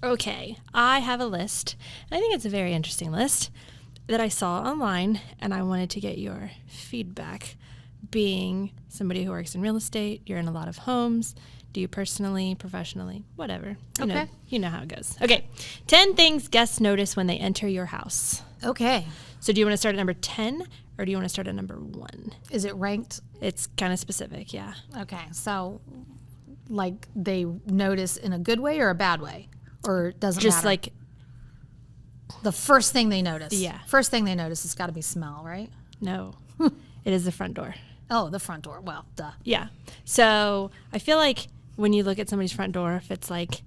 Okay, I have a list. I think it's a very interesting list that I saw online, and I wanted to get your feedback. Being somebody who works in real estate, you're in a lot of homes. Do you personally, professionally, whatever. You know how it goes. Okay, 10 things guests notice when they enter your house. Okay. So do you want to start at number 10, or do you want to start at number 1? Is it ranked? It's kind of specific, yeah. Okay, so like they notice in a good way or a bad way? Or it doesn't Just matter? like, The first thing they notice. Yeah. First thing they notice has got to be smell, right? no, it is the front door. Oh, the front door. Well, duh. Yeah. So I feel like when you look at somebody's front door, if it's like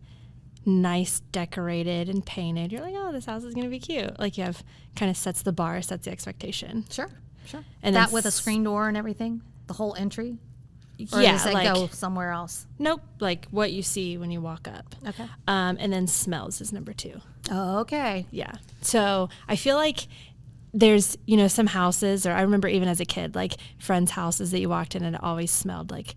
nice, decorated, and painted, you're like, oh, this house is going to be cute. Like you have kind of sets the bar, sets the expectation. Sure. And that then with a screen door and everything? The whole entry? Or yeah, does that like, go somewhere else? Nope, like what you see when you walk up. Okay. And then smells is number 2. Oh, okay. Yeah. So I feel like there's, some houses, or I remember even as a kid, like friends' houses that you walked in and it always smelled like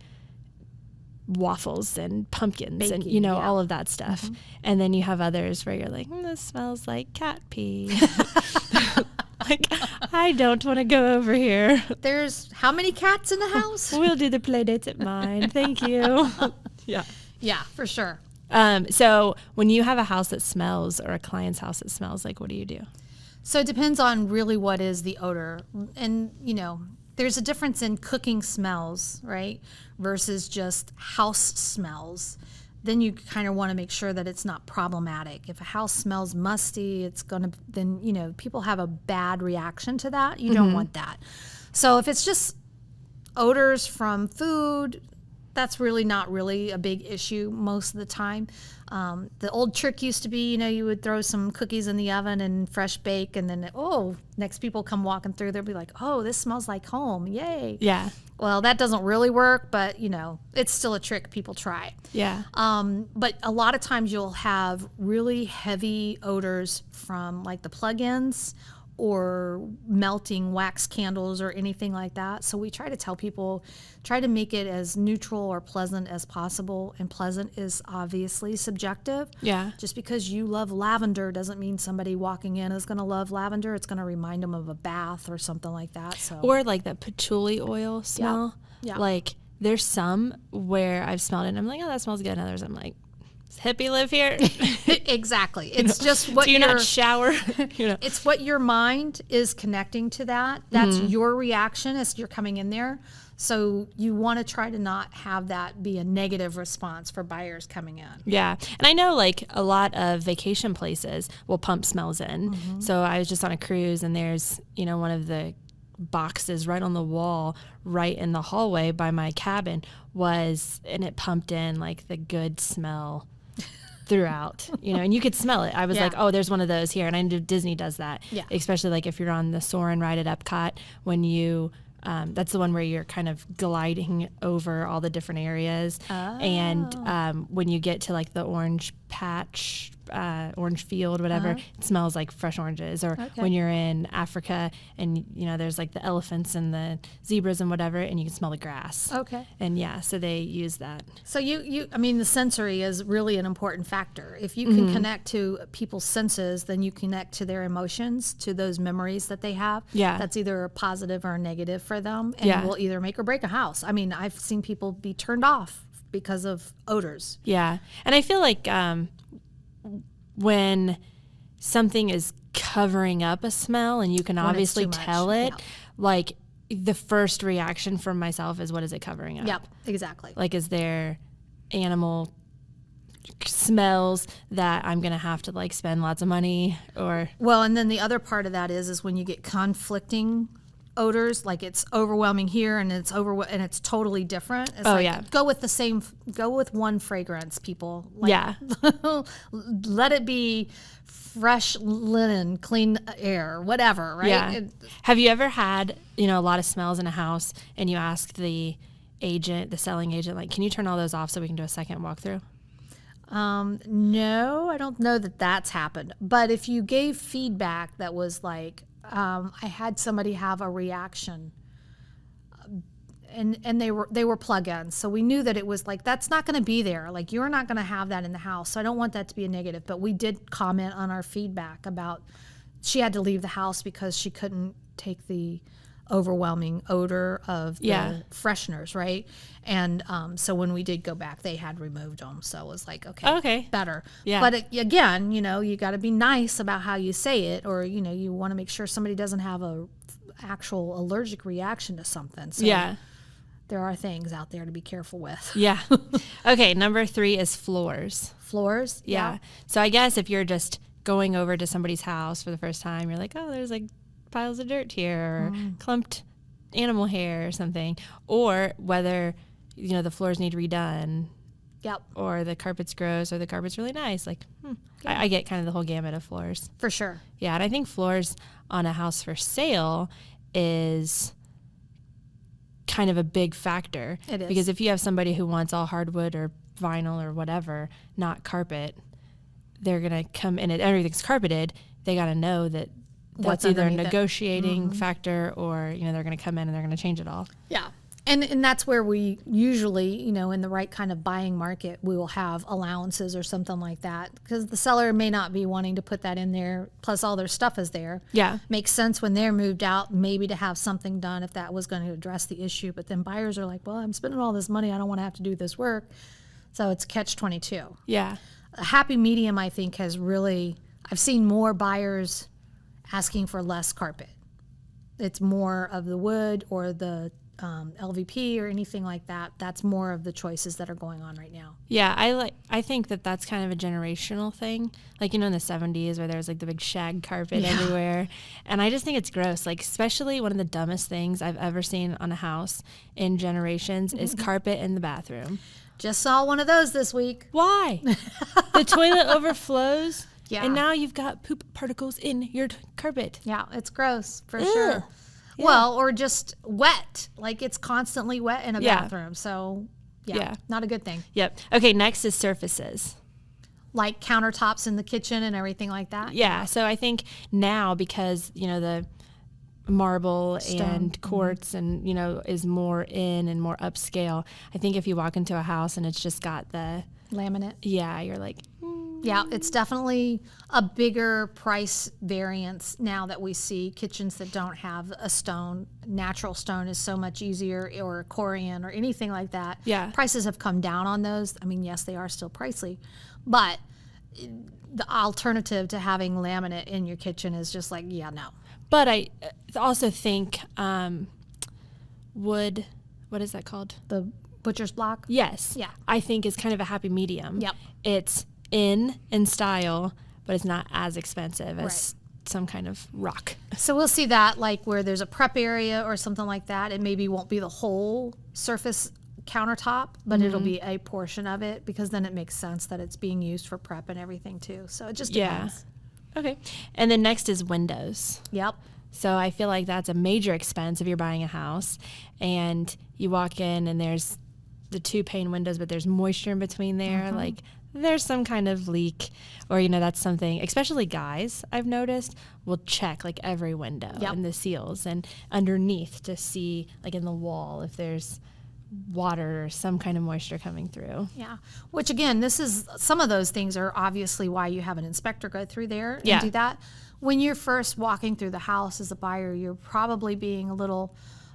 waffles and pumpkins Baking, and, yeah. all of that stuff. Mm-hmm. And then you have others where you're like, this smells like cat pee. Like, I don't want to go over here. There's how many cats in the house? We'll do the play dates at mine. Thank you. Yeah. Yeah, for sure. So when you have a house that smells, or a client's house that smells, like, what do you do? So it depends on really what is the odor. And, there's a difference in cooking smells, right, versus just house smells. Then you kind of want to make sure that it's not problematic. If a house smells musty, then people have a bad reaction to that. You don't want that. So if it's just odors from food, that's really not really a big issue most of the time. The old trick used to be, you would throw some cookies in the oven and fresh bake, and then, next people come walking through, they'll be like, oh, this smells like home. Yay. Yeah. Well, that doesn't really work, but, it's still a trick people try. Yeah. But a lot of times you'll have really heavy odors from like the plug-ins or melting wax candles or anything like that. So we try to tell people, try to make it as neutral or pleasant as possible. And pleasant is obviously subjective. Yeah. Just because you love lavender doesn't mean somebody walking in is going to love lavender. It's going to remind them of a bath or something like that. So Or like that patchouli oil smell. Yeah. Like there's some where I've smelled it and I'm like, oh, that smells good. And others I'm like, does hippie live here? Exactly. It's just what do you not shower? It's what your mind is connecting to that. That's your reaction as you're coming in there. So you want to try to not have that be a negative response for buyers coming in. Yeah. And I know like a lot of vacation places will pump smells in. So I was just on a cruise and there's, one of the boxes right on the wall, right in the hallway by my cabin and it pumped in like the good smell throughout, and you could smell it. I was like, oh, there's one of those here. And I know Disney does that, especially like if you're on the Soarin' ride at Epcot, when you, that's the one where you're kind of gliding over all the different areas. And when you get to like the orange patch, orange field, whatever, it smells like fresh oranges. Or when you're in Africa and, there's like the elephants and the zebras and whatever, and you can smell the grass. Okay. And so they use that. So the sensory is really an important factor. If you can connect to people's senses, then you connect to their emotions, to those memories that they have. Yeah. That's either a positive or a negative for them, and will either make or break a house. I mean, I've seen people be turned off because of odors. Yeah. And I feel like when something is covering up a smell and you can obviously tell it, like the first reaction from myself is, what is it covering up? Yep, exactly. Like, is there animal smells that I'm going to have to like spend lots of money or? Well, and then the other part of that is when you get conflicting odors, like it's overwhelming here and it's totally different. It's go with one fragrance, people. Like, let it be fresh linen, clean air, whatever, right? Yeah. Have you ever had, a lot of smells in a house and you ask the selling agent, like, can you turn all those off so we can do a second walkthrough? No, I don't know that that's happened. But if you gave feedback that was like, I had somebody have a reaction and they were plug-ins. So we knew that it was like, that's not going to be there. Like, you're not going to have that in the house. So I don't want that to be a negative. But we did comment on our feedback about she had to leave the house because she couldn't take the overwhelming odor of the fresheners, right? And so when we did go back, they had removed them. So it was like, okay. Better. Yeah. But again, you got to be nice about how you say it, or, you want to make sure somebody doesn't have a actual allergic reaction to something. So there are things out there to be careful with. Yeah. Okay, number 3 is floors. Floors? Yeah. So I guess if you're just going over to somebody's house for the first time, you're like, oh, there's like piles of dirt here, or clumped animal hair or something, or whether the floors need redone, or the carpet's gross, or the carpet's really nice. Like, I get kind of the whole gamut of floors for sure. Yeah, and I think floors on a house for sale is kind of a big factor. It is, because if you have somebody who wants all hardwood or vinyl or whatever, not carpet, they're gonna come in and everything's carpeted. They got to know that that's either a negotiating factor, or they're going to come in and they're going to change it all. Yeah. And that's where we usually, in the right kind of buying market, we will have allowances or something like that, because the seller may not be wanting to put that in there, plus all their stuff is there. Yeah. Makes sense when they're moved out, maybe to have something done if that was going to address the issue. But then buyers are like, well, I'm spending all this money, I don't want to have to do this work. So it's catch-22. Yeah. A happy medium, I think, has really, I've seen more buyers asking for less carpet. It's more of the wood or the LVP or anything like that. That's more of the choices that are going on right now. Yeah, I think that's kind of a generational thing. Like, in the 70s where there's like the big shag carpet everywhere. And I just think it's gross. Like, especially one of the dumbest things I've ever seen on a house in generations is carpet in the bathroom. Just saw one of those this week. Why? The toilet overflows. Yeah. And now you've got poop particles in your carpet. Yeah, it's gross for sure. Yeah. Well, or just wet. Like, it's constantly wet in a bathroom. So, not a good thing. Yep. Okay, next is surfaces. Like countertops in the kitchen and everything like that? Yeah. So I think now, because, the marble and quartz and, is more in and more upscale, I think if you walk into a house and it's just got the laminate. Yeah, you're like... Yeah, it's definitely a bigger price variance now that we see kitchens that don't have a stone. Natural stone is so much easier, or Corian or anything like that. Yeah. Prices have come down on those. I mean, yes, they are still pricey, but the alternative to having laminate in your kitchen is just like, no. But I also think wood, what is that called? The butcher's block? Yes. Yeah. I think is kind of a happy medium. Yep. It's in style, but it's not as expensive as some kind of rock. So we'll see that, like where there's a prep area or something like that. It maybe won't be the whole surface countertop, but it'll be a portion of it, because then it makes sense that it's being used for prep and everything too. So it just depends. Okay. And then next is windows. Yep. So I feel like that's a major expense if you're buying a house and you walk in and there's the 2-pane windows, but there's moisture in between there. Like, there's some kind of leak, or, that's something, especially guys, I've noticed, will check like every window and the seals and underneath to see, like in the wall, if there's water or some kind of moisture coming through. Yeah. Which, again, some of those things are obviously why you have an inspector go through there and do that. When you're first walking through the house as a buyer, you're probably being a little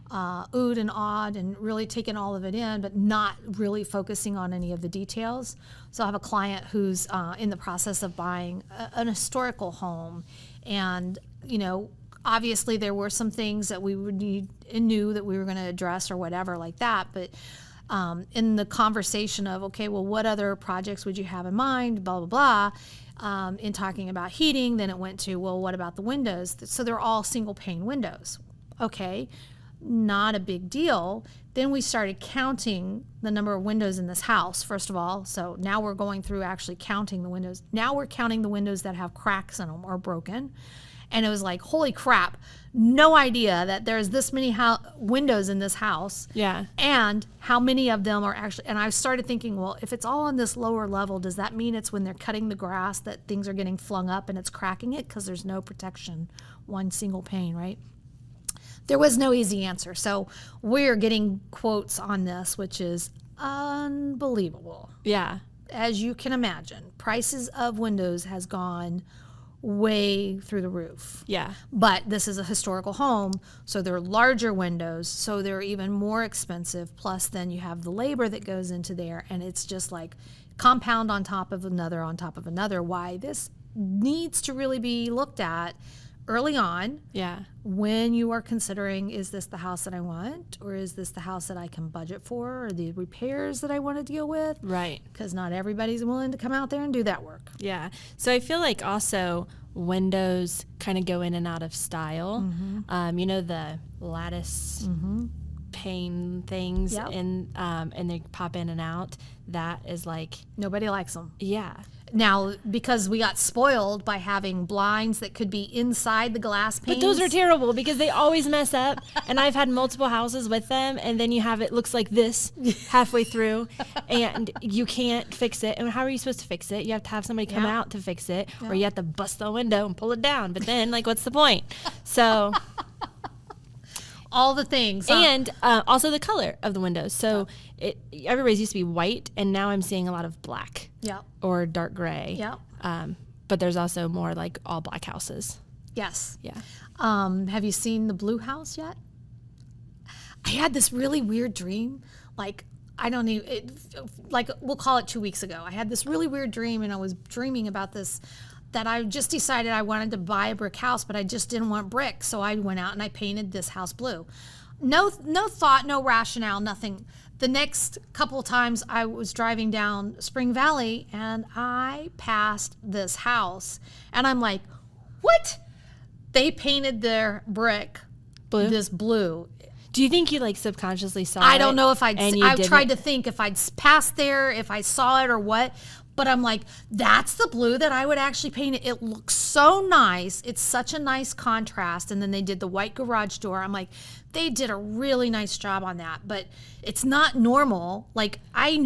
oohed and awed and really taking all of it in, but not really focusing on any of the details. So I have a client who's in the process of buying an historical home, and obviously there were some things that we would need and knew that we were going to address or whatever like that, but in the conversation of, okay, well, what other projects would you have in mind, blah blah blah, in talking about heating, then it went to, well, what about the windows? So they're all single pane windows. Okay, not a big deal. Then we started counting the number of windows in this house, first of all. So now we're going through actually counting the windows. Now we're counting the windows that have cracks in them or broken. And it was like, holy crap, no idea that there's this many windows in this house. Yeah. And how many of them are actually, and I started thinking, well, if it's all on this lower level, does that mean it's when they're cutting the grass that things are getting flung up and it's cracking it because there's no protection, one single pane, right? There was no easy answer. So we're getting quotes on this, which is unbelievable. Yeah. As you can imagine, prices of windows has gone way through the roof. Yeah. But this is a historical home, so they're larger windows, so they're even more expensive. Plus, then you have the labor that goes into there, and it's just like compound on top of another on top of another. Why this needs to really be looked at early on. Yeah. When you are considering, is this the house that I want, or is this the house that I can budget for, or the repairs that I want to deal with? Right. Because not everybody's willing to come out there and do that work. Yeah. So I feel like also windows kind of go in and out of style. You know, the lattice pane things, Yep. and they pop in and out. That is like, Nobody likes them. yeah. Now, because we got spoiled by having blinds that could be inside the glass panes. But those are terrible because they always mess up. And I've had multiple houses with them, and then you have it looks like this halfway through, and you can't fix it. And how are you supposed to fix it? You have to have somebody come Yeah. out to fix it, or you have to bust the window and pull it down. But then, like, what's the point? So, all the things. and also the color of the windows. So everybody's used to be white, and now I'm seeing a lot of black Yeah. or dark gray. Yeah. But there's also more like all black houses. Yes. Yeah. Have you seen the blue house yet? I had this really weird dream. Like, I don't even, like, we'll call it 2 weeks ago. I had this really weird dream, and I was dreaming about this, that I just decided I wanted to buy a brick house, but I just didn't want brick. So I went out and I painted this house blue. No thought, no rationale, nothing. The next couple of times I was driving down Spring Valley, and I passed this house, and I'm like, what? They painted their brick Blue? this blue. Do you think you like subconsciously saw it? I don't know if I didn't? tried to think if I'd passed there, if I saw it or what, but I'm like, that's the blue that I would actually paint it. It looks so nice. It's such a nice contrast. And then they did the white garage door. I'm like, they did a really nice job on that, but it's not normal. Like, I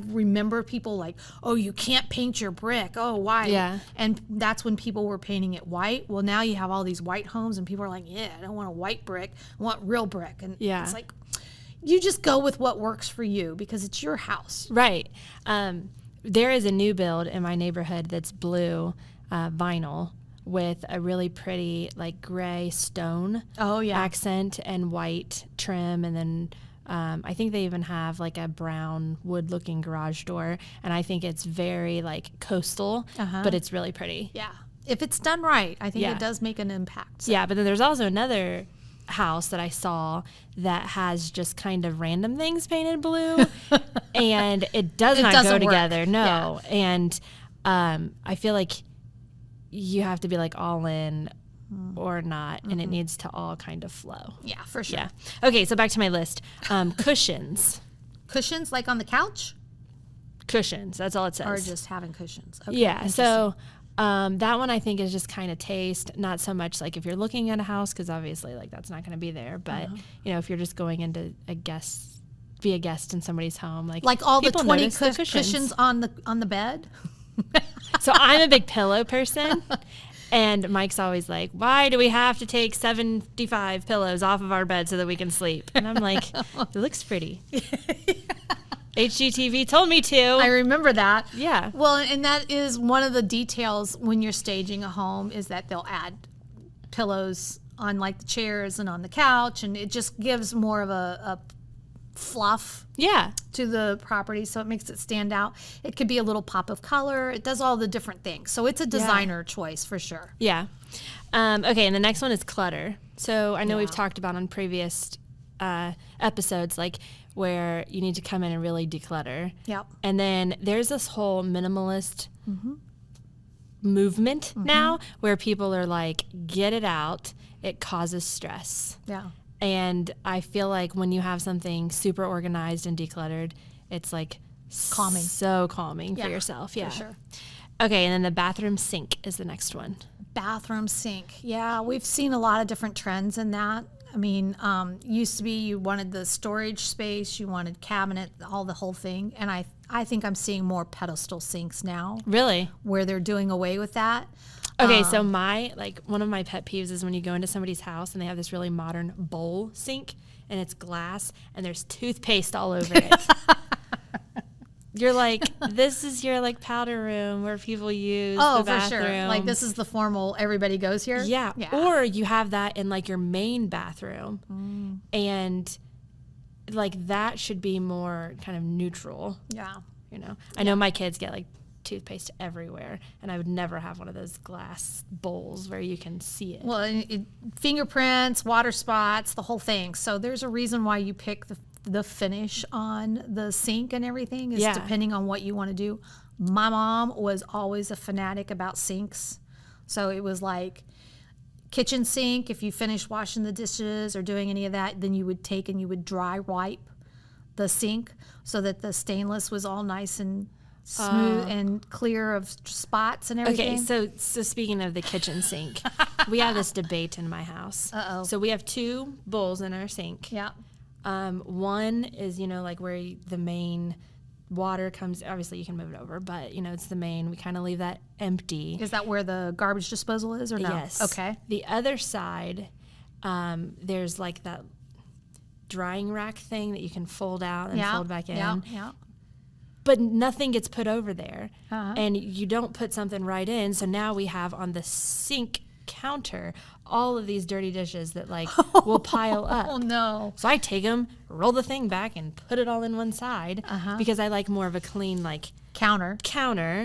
remember people like, oh, you can't paint your brick. Oh, why? Yeah. And that's when people were painting it white. Well, now you have all these white homes, and people are like, yeah, I don't want a white brick. I want real brick. And Yeah. it's like, you just go with what works for you because it's your house. Right. There is a new build in my neighborhood that's blue vinyl with a really pretty like gray stone Oh, yeah. accent and white trim, and then I think they even have like a brown wood looking garage door, and I think it's very like coastal, but it's really pretty. Yeah. If it's done right, I think Yeah. it does make an impact. So. Yeah, but then there's also another house that I saw that has just kind of random things painted blue, and it does not doesn't go work. together. No, and I feel like you have to be like all in or not, and it needs to all kind of flow. Yeah, for sure. Yeah. Okay, so back to my list. Cushions. Cushions like on the couch, Cushions. That's all it says. or just having cushions? Okay, Yeah. interesting. So that one I think is just kind of taste, not so much like if you're looking at a house, because obviously like that's not going to be there. But you know, if you're just going into be a guest in somebody's home, like all the people 20 notice the cushions on the bed. So I'm a big pillow person. And Mike's always like, why do we have to take 75 pillows off of our bed so that we can sleep? And I'm like, it looks pretty. HGTV told me to. I remember that. Yeah. Well, and that is one of the details when you're staging a home, is that they'll add pillows on like the chairs and on the couch, and it just gives more of a fluff Yeah. to the property, so it makes it stand out. It could be a little pop of color. It does all the different things. So it's a designer choice for sure. Yeah. Okay, and the next one is clutter. So I know we've talked about on previous episodes, like where you need to come in and really declutter. Yep. And then there's this whole minimalist movement now where people are like, get it out. It causes stress. Yeah. And I feel like when you have something super organized and decluttered, it's like Calming. so calming for yourself. Yeah. For sure. Okay, and then the bathroom sink is the next one. Bathroom sink. Yeah, we've seen a lot of different trends in that. I mean, used to be you wanted the storage space, you wanted cabinet, the whole thing. And I think I'm seeing more pedestal sinks now Really? where they're doing away with that. Okay, so one of my pet peeves is when you go into somebody's house and they have this really modern bowl sink and it's glass and there's toothpaste all over it. You're like, this is your like powder room where people use the bathroom. For sure. Like this is the formal, everybody goes here. Yeah. Or you have that in like your main bathroom and like that should be more kind of neutral. Yeah. You know, I know my kids get like toothpaste everywhere and I would never have one of those glass bowls where you can see it. Well, fingerprints, water spots, the whole thing. So there's a reason why you pick the finish on the sink and everything is depending on what you want to do. My mom was always a fanatic about sinks. So it was like kitchen sink, if you finish washing the dishes or doing any of that, then you would take and you would dry wipe the sink so that the stainless was all nice and smooth and clear of spots and everything. Okay, so speaking of the kitchen sink, we have this debate in my house. So we have 2 bowls in our sink. Yeah. One is, like where the main water comes. Obviously, you can move it over, but, it's the main. We kind of leave that empty. Is that where the garbage disposal is or no? Yes. Okay. The other side, there's like that drying rack thing that you can fold out and fold back in. Yeah. But nothing gets put over there. And you don't put something right in. So now we have on the sink counter all of these dirty dishes that like will pile up. Oh no. So I take them, roll the thing back and put it all in one side because I like more of a clean like counter.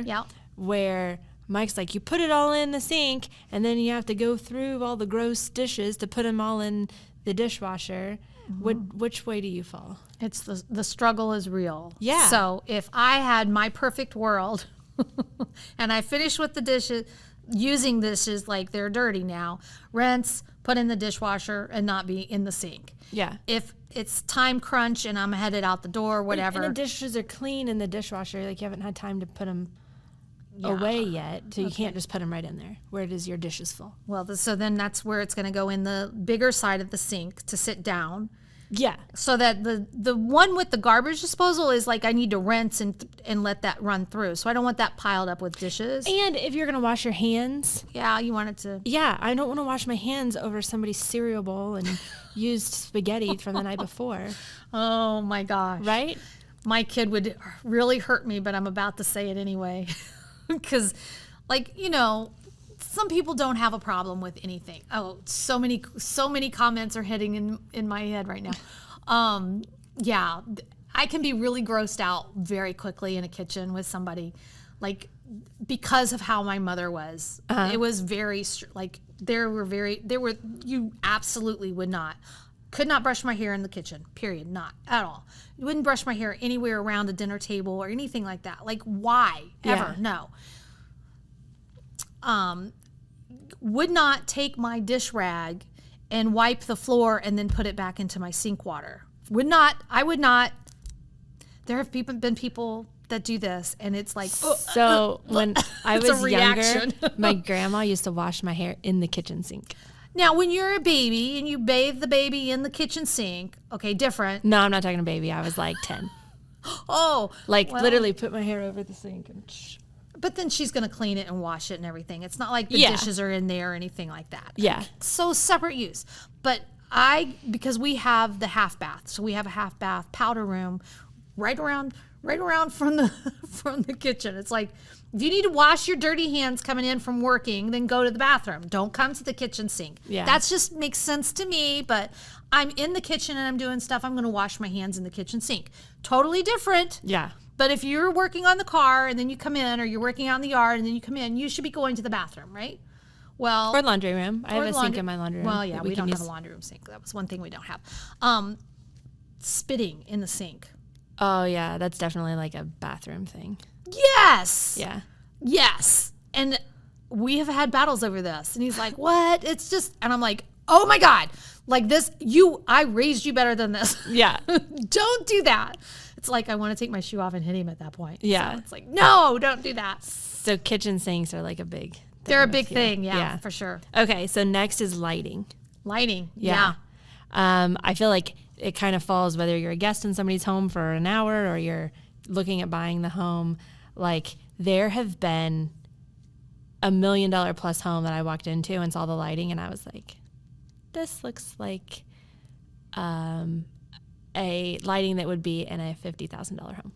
Yeah. Where Mike's like, you put it all in the sink and then you have to go through all the gross dishes to put them all in the dishwasher. Which way do you fall? It's the struggle is real. Yeah. So if I had my perfect world and I finished with the dishes, using dishes like they're dirty now, rinse, put in the dishwasher and not be in the sink. Yeah. If it's time crunch and I'm headed out the door, whatever. And the dishes are clean in the dishwasher. Like you haven't had time to put them away yet. So you can't just put them right in there. Where does your dishes full? Well, so then that's where it's going to go in the bigger side of the sink to sit down. Yeah. So that the one with the garbage disposal is like I need to rinse and let that run through. So I don't want that piled up with dishes. And if you're going to wash your hands. Yeah, you want it to. Yeah, I don't want to wash my hands over somebody's cereal bowl and used spaghetti from the night before. Oh my gosh. Right? My kid would really hurt me, but I'm about to say it anyway. Because, some people don't have a problem with anything. Oh, so many comments are hitting in my head right now. Yeah, I can be really grossed out very quickly in a kitchen with somebody, because of how my mother was. It was very, you absolutely could not brush my hair in the kitchen, period, not at all. You wouldn't brush my hair anywhere around a dinner table or anything like that. Like, why? Ever? No. Would not take my dish rag and wipe the floor and then put it back into my sink water. I would not. There have been people that do this, and it's like. So when I was younger, my grandma used to wash my hair in the kitchen sink. Now, when you're a baby and you bathe the baby in the kitchen sink, okay, different. No, I'm not talking a baby. I was like 10. Literally put my hair over the sink and. But then she's going to clean it and wash it and everything. It's not like the dishes are in there or anything like that. Yeah. So separate use. But because we have the half bath, so we have a half bath powder room right around from the kitchen. It's like, if you need to wash your dirty hands coming in from working, then go to the bathroom. Don't come to the kitchen sink. Yeah. That's just makes sense to me, but I'm in the kitchen and I'm doing stuff. I'm going to wash my hands in the kitchen sink. Totally different. Yeah. But if you're working on the car and then you come in, or you're working out in the yard and then you come in, you should be going to the bathroom, right? Well, or laundry room. I have a sink in my laundry room. Well, yeah, we don't have a laundry room sink. That was one thing we don't have. Spitting in the sink. Oh, yeah. That's definitely like a bathroom thing. Yes. Yeah. Yes. And we have had battles over this. And he's like, what? It's just, and I'm like, oh my God. Like this, I raised you better than this. Yeah. Don't do that. It's like I want to take my shoe off and hit him at that point. Yeah. So it's like, no, don't do that. So kitchen sinks are like a big thing. They're a big thing, yeah, for sure. Okay, so next is lighting. Lighting, yeah. I feel like it kind of falls whether you're a guest in somebody's home for an hour or you're looking at buying the home. Like there have been $1 million plus home that I walked into and saw the lighting, and I was like, this looks like a lighting that would be in a $50,000 home.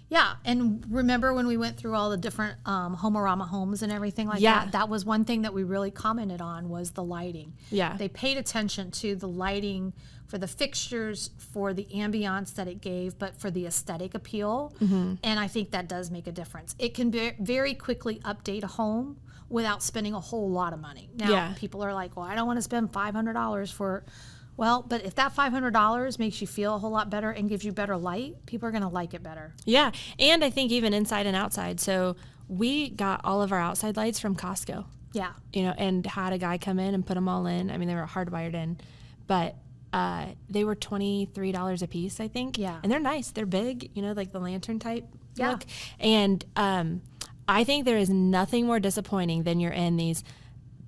Yeah, and remember when we went through all the different Homeorama homes and everything like that? That was one thing that we really commented on was the lighting. Yeah. They paid attention to the lighting for the fixtures, for the ambiance that it gave, but for the aesthetic appeal. Mm-hmm. And I think that does make a difference. It can very quickly update a home without spending a whole lot of money. Now, people are like, well, I don't want to spend $500 for... Well, but if that $500 makes you feel a whole lot better and gives you better light, people are going to like it better. Yeah, and I think even inside and outside. So we got all of our outside lights from Costco. Yeah. And had a guy come in and put them all in. I mean, they were hardwired in, but they were $23 a piece, I think. Yeah. And they're nice. They're big, like the lantern type look. And I think there is nothing more disappointing than you're in these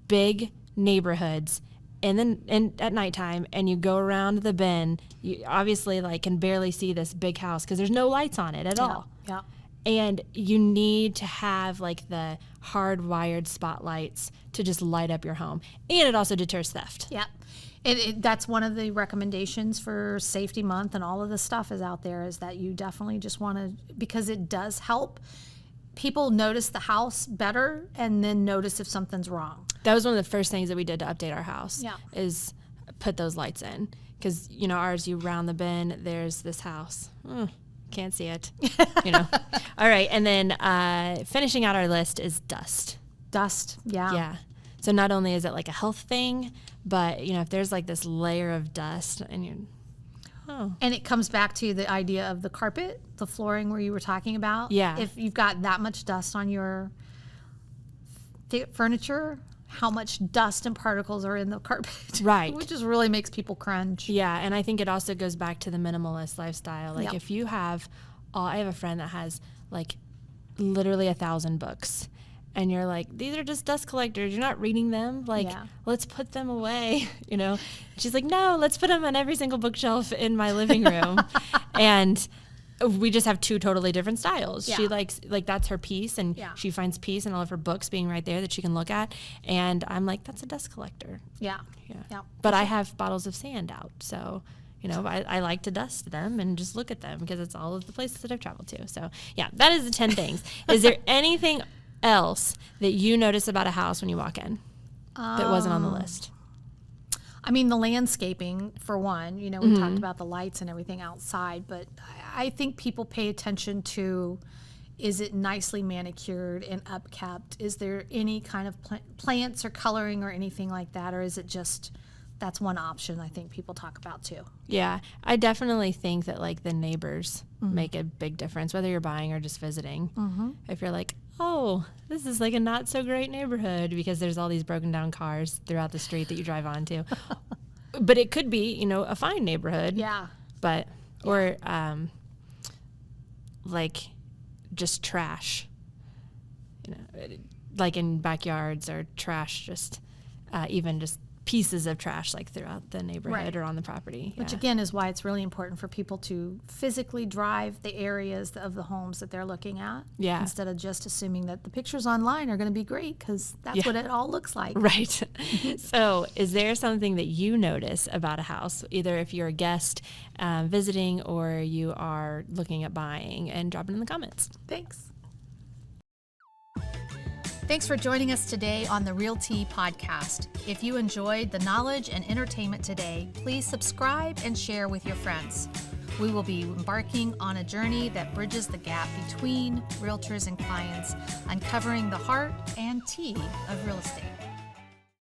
big neighborhoods and then at nighttime, and you go around the bend, you obviously can barely see this big house because there's no lights on it at all. Yeah. And you need to have the hardwired spotlights to just light up your home. And it also deters theft. Yeah. That's one of the recommendations for Safety Month, and all of the stuff is out there, is that you definitely just want to, because it does help people notice the house better and then notice if something's wrong. That was one of the first things that we did to update our house. Yeah. Is put those lights in. Because, ours, you round the bend, there's this house. Can't see it. All right. And then finishing out our list is dust. Dust, yeah. Yeah. So not only is it a health thing, but, if there's this layer of dust and you... Oh. And it comes back to the idea of the carpet, the flooring where you were talking about. Yeah. If you've got that much dust on your furniture, how much dust and particles are in the carpet. Right. Which just really makes people cringe. Yeah, and I think it also goes back to the minimalist lifestyle. If you have... I have a friend that has, literally 1,000 books. And you're like, these are just dust collectors. You're not reading them. Let's put them away, She's like, no, let's put them on every single bookshelf in my living room. And we just have two totally different styles. Yeah. She likes, that's her piece, and she finds peace in all of her books being right there that she can look at. And I'm like, that's a dust collector. Yeah. But I have bottles of sand out, so... I like to dust them and just look at them because it's all of the places that I've traveled to. So, yeah, that is the 10 things. Is there anything else that you notice about a house when you walk in that wasn't on the list? I mean, the landscaping, for one. We talked about the lights and everything outside, but I think people pay attention to, is it nicely manicured and upkept? Is there any kind of plants or coloring or anything like that, or is it just... That's one option I think people talk about too. Yeah, I definitely think that the neighbors make a big difference, whether you're buying or just visiting. Mm-hmm. If you're like, oh, this is a not so great neighborhood because there's all these broken down cars throughout the street that you drive onto. But it could be, a fine neighborhood. Yeah. But, or just trash, in backyards, or trash, just even just pieces of trash throughout the neighborhood or on the property. Which again is why it's really important for people to physically drive the areas of the homes that they're looking at. Yeah. Instead of just assuming that the pictures online are going to be great, because that's what it all looks like. Right. So is there something that you notice about a house, either if you're a guest visiting or you are looking at buying, and drop it in the comments. Thanks. Thanks for joining us today on the Realty Podcast. If you enjoyed the knowledge and entertainment today, please subscribe and share with your friends. We will be embarking on a journey that bridges the gap between realtors and clients, uncovering the heart and tea of real estate.